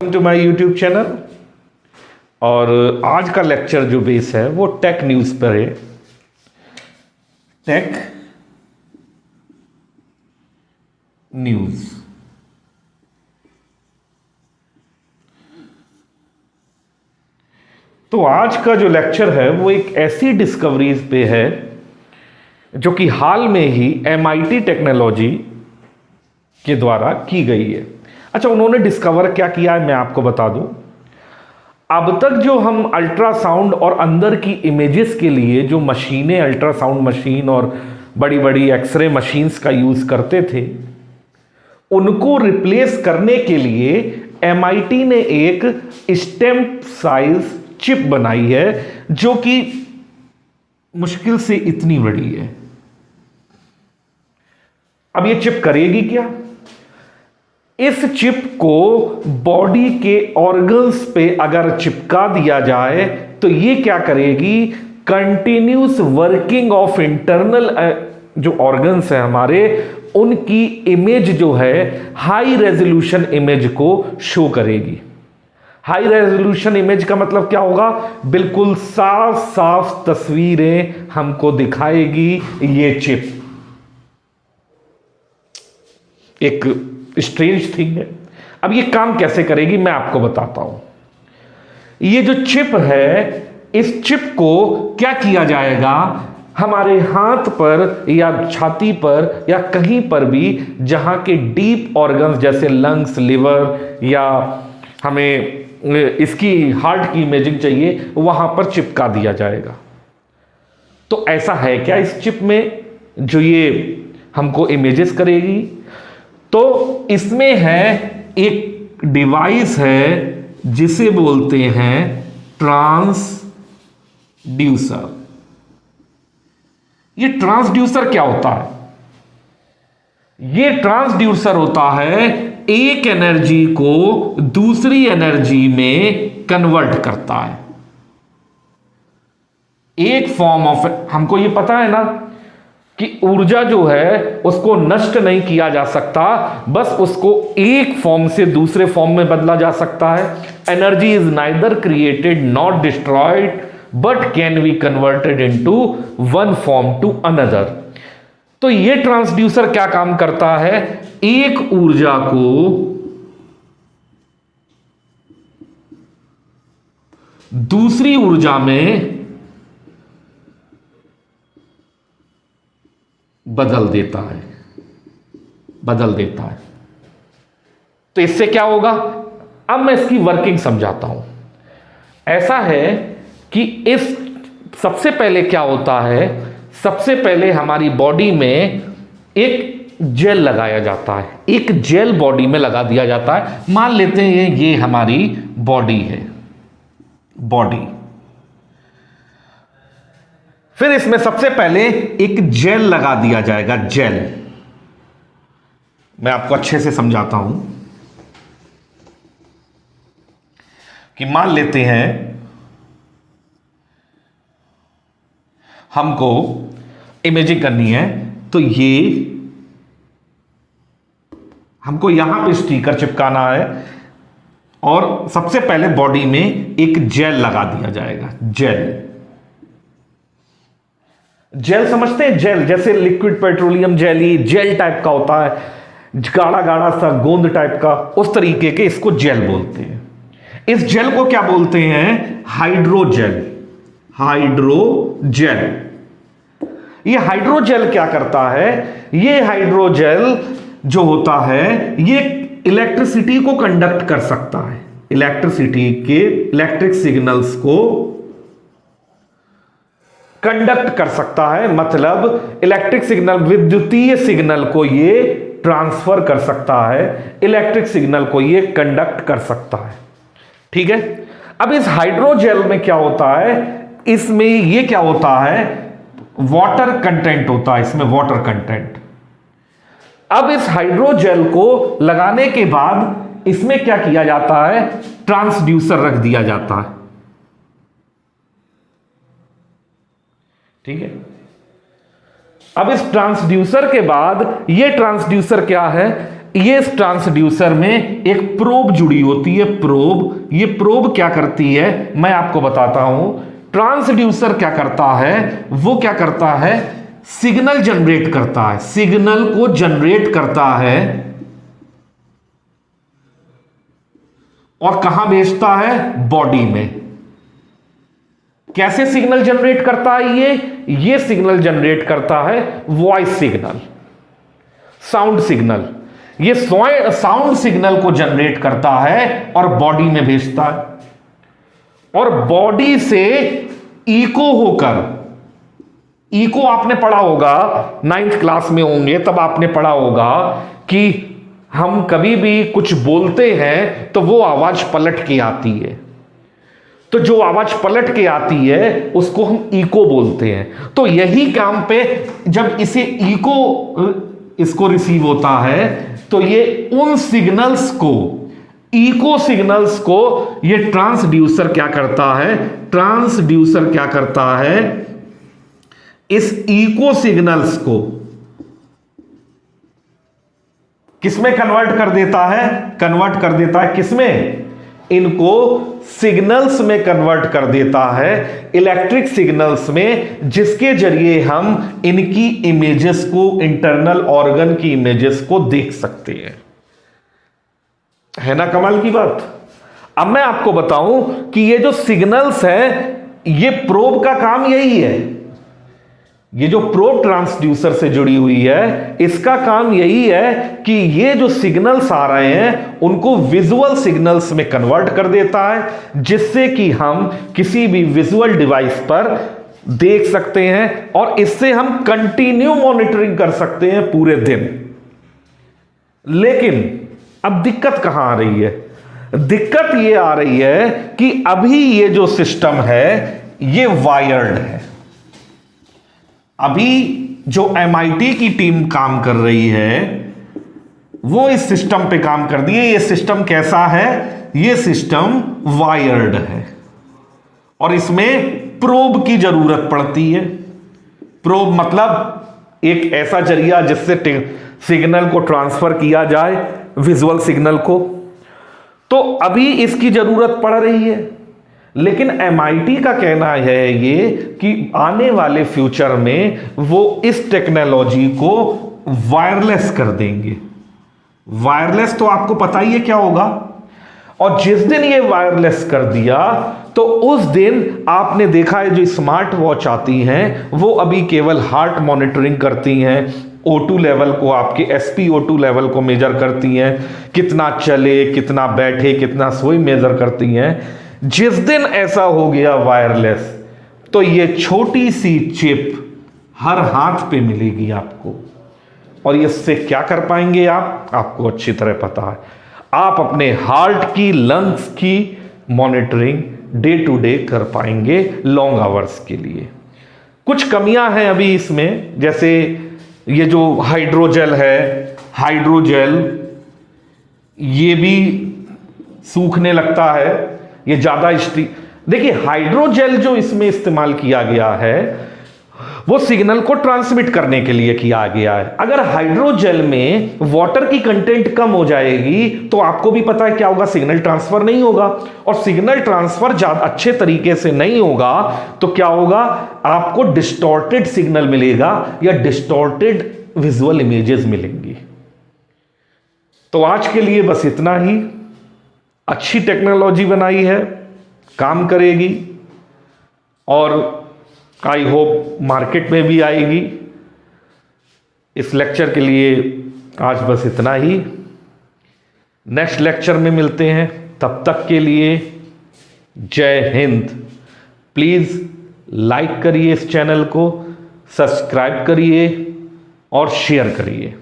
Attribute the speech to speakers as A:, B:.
A: To my YouTube channel. और आज का लेक्चर जो बेस है वो टेक न्यूज़ पर है। Tech news. तो आज का जो लेक्चर है वो एक ऐसी डिस्कवरीज पे है जो कि हाल में ही MIT टेक्नोलॉजी के द्वारा की गई है। अच्छा, उन्होंने डिस्कवर क्या किया है मैं आपको बता दूं। अब तक जो हम अल्ट्रासाउंड और अंदर की इमेजेस के लिए जो मशीनें, अल्ट्रासाउंड मशीन और बड़ी बड़ी एक्सरे मशीन्स का यूज करते थे, उनको रिप्लेस करने के लिए MIT ने एक स्टेम्प साइज चिप बनाई है जो कि मुश्किल से इतनी बड़ी है। अब ये चिप करेगी क्या? इस चिप को बॉडी के ऑर्गन्स पे अगर चिपका दिया जाए तो ये क्या करेगी? कंटिन्यूस वर्किंग ऑफ इंटरनल जो ऑर्गन्स है हमारे, उनकी इमेज जो है हाई रेजोल्यूशन इमेज को शो करेगी। हाई रेजोल्यूशन इमेज का मतलब क्या होगा? बिल्कुल साफ साफ तस्वीरें हमको दिखाएगी ये चिप। एक स्ट्रेंज थिंग है। अब ये काम कैसे करेगी मैं आपको बताता हूं। ये जो चिप है, इस चिप को क्या किया जाएगा? हमारे हाथ पर या छाती पर या कहीं पर भी जहां के डीप ऑर्गन्स जैसे लंग्स, लिवर या हमें इसकी हार्ट की इमेजिंग चाहिए, वहां पर चिपका दिया जाएगा। तो ऐसा है क्या इस चिप में जो ये हमको इमेजेस करेगी? तो इसमें है एक डिवाइस है जिसे बोलते हैं ट्रांसड्यूसर। ये ट्रांसड्यूसर क्या होता है? ये ट्रांसड्यूसर होता है एक एनर्जी को दूसरी एनर्जी में कन्वर्ट करता है। एक फॉर्म ऑफ, हमको ये पता है ना कि ऊर्जा जो है उसको नष्ट नहीं किया जा सकता, बस उसको एक फॉर्म से दूसरे फॉर्म में बदला जा सकता है। Energy is neither created not destroyed but can be converted into one form to another. तो ये ट्रांसड्यूसर क्या काम करता है? एक ऊर्जा को दूसरी ऊर्जा में बदल देता है। तो इससे क्या होगा? अब मैं इसकी वर्किंग समझाता हूं। ऐसा है कि इस सबसे पहले क्या होता है, सबसे पहले हमारी बॉडी में एक जेल लगाया जाता है। एक जेल बॉडी में लगा दिया जाता है। मान लेते हैं ये हमारी बॉडी है, बॉडी। फिर इसमें सबसे पहले एक जेल लगा दिया जाएगा। जेल मैं आपको अच्छे से समझाता हूं कि मान लेते हैं हमको इमेजिंग करनी है, तो ये हमको यहां पे स्टिकर चिपकाना है और सबसे पहले बॉडी में एक जेल लगा दिया जाएगा। जेल समझते हैं? जेल जैसे liquid petroleum jelly gel type का होता है, गाढ़ा गाढ़ा सा गोंद टाइप का, उस तरीके के इसको जेल बोलते हैं। इस जेल को क्या बोलते हैं? हाइड्रोजेल। ये हाइड्रोजेल क्या करता है? ये हाइड्रोजेल जो होता है ये इलेक्ट्रिसिटी को कंडक्ट कर सकता है। इलेक्ट्रिक सिग्नल्स को कंडक्ट कर सकता है, मतलब इलेक्ट्रिक सिग्नल, विद्युतीय सिग्नल को ये ट्रांसफर कर सकता है, इलेक्ट्रिक सिग्नल को ये कंडक्ट कर सकता है। ठीक है। अब इस हाइड्रोजेल में क्या होता है? इसमें ये क्या होता है? वाटर कंटेंट होता है इसमें, वाटर कंटेंट। अब इस हाइड्रोजेल को लगाने के बाद इसमें क्या किया जाता है? ट्रांसड्यूसर रख दिया जाता है। ठीक है। अब इस ट्रांसड्यूसर के बाद, ये ट्रांसड्यूसर क्या है? ये इस ट्रांसड्यूसर में एक प्रोब जुड़ी होती है, प्रोब। ये प्रोब क्या करती है मैं आपको बताता हूं। ट्रांसड्यूसर क्या करता है, वो क्या करता है, सिग्नल जनरेट करता है, सिग्नल को जनरेट करता है और कहां भेजता है, बॉडी में। कैसे सिग्नल जनरेट करता है ये सिग्नल जनरेट करता है वॉइस सिग्नल, साउंड सिग्नल। ये साउंड सिग्नल को जनरेट करता है और बॉडी में भेजता है और बॉडी से इको होकर, इको आपने पढ़ा होगा 9th क्लास में होंगे तब आपने पढ़ा होगा कि हम कभी भी कुछ बोलते हैं तो वो आवाज पलट के आती है, तो जो आवाज पलट के आती है उसको हम इको बोलते हैं। तो यही काम पे जब इसे इको इसको रिसीव होता है तो ये उन सिग्नल्स को, इको सिग्नल्स को ये ट्रांसड्यूसर क्या करता है, ट्रांसड्यूसर क्या करता है, इस इको सिग्नल्स को किसमें कन्वर्ट कर देता है, कन्वर्ट कर देता है किसमें, इनको सिग्नल्स में कन्वर्ट कर देता है, इलेक्ट्रिक सिग्नल्स में, जिसके जरिए हम इनकी इमेजेस को, इंटरनल ऑर्गन की इमेजेस को देख सकते हैं। है ना कमाल की बात। अब मैं आपको बताऊं कि ये जो सिग्नल्स है, ये प्रोब का काम यही है, ये जो प्रोब ट्रांसड्यूसर से जुड़ी हुई है इसका काम यही है कि ये जो सिग्नल्स आ रहे हैं उनको विजुअल सिग्नल्स में कन्वर्ट कर देता है, जिससे कि हम किसी भी विजुअल डिवाइस पर देख सकते हैं और इससे हम कंटिन्यू मॉनिटरिंग कर सकते हैं पूरे दिन। लेकिन अब दिक्कत कहां आ रही है, दिक्कत ये आ रही है कि अभी ये जो सिस्टम है ये वायर्ड है। अभी जो MIT की टीम काम कर रही है वो इस सिस्टम पे काम कर दी है। ये सिस्टम कैसा है, ये सिस्टम वायर्ड है और इसमें प्रोब की जरूरत पड़ती है। प्रोब मतलब एक ऐसा जरिया जिससे सिग्नल को ट्रांसफर किया जाए, विजुअल सिग्नल को। तो अभी इसकी जरूरत पड़ रही है, लेकिन MIT का कहना है ये कि आने वाले फ्यूचर में वो इस टेक्नोलॉजी को वायरलेस कर देंगे। वायरलेस तो आपको पता ही है क्या होगा, और जिस दिन ये वायरलेस कर दिया तो उस दिन आपने देखा है जो स्मार्ट वॉच आती हैं वो अभी केवल हार्ट मॉनिटरिंग करती हैं, O2 लेवल को, आपके SpO2 लेवल को मेजर करती हैं, कितना चले, कितना बैठे, कितना सोए मेजर करती हैं। जिस दिन ऐसा हो गया वायरलेस तो ये छोटी सी चिप हर हाथ पे मिलेगी आपको, और इससे क्या कर पाएंगे आपको अच्छी तरह पता है, आप अपने हार्ट की, लंग्स की मॉनिटरिंग डे टू डे कर पाएंगे लॉन्ग आवर्स के लिए। कुछ कमियां हैं अभी इसमें, जैसे ये जो हाइड्रोजेल है, हाइड्रोजेल ये भी सूखने लगता है, ये ज्यादा देखिए हाइड्रोजेल जो इसमें इस्तेमाल किया गया है वो सिग्नल को ट्रांसमिट करने के लिए किया गया है। अगर हाइड्रोजेल में वाटर की कंटेंट कम हो जाएगी तो आपको भी पता है क्या होगा, सिग्नल ट्रांसफर नहीं होगा, और सिग्नल ट्रांसफर ज्यादा अच्छे तरीके से नहीं होगा तो क्या होगा, आपको डिस्टॉर्टेड सिग्नल मिलेगा या डिस्टॉर्टेड विजुअल इमेजेस मिलेंगी। तो आज के लिए बस इतना ही। अच्छी टेक्नोलॉजी बनाई है, काम करेगी और आई होप मार्केट में भी आएगी। इस लेक्चर के लिए आज बस इतना ही। नेक्स्ट लेक्चर में मिलते हैं, तब तक के लिए जय हिंद। प्लीज़ लाइक करिए इस चैनल को, सब्सक्राइब करिए और शेयर करिए।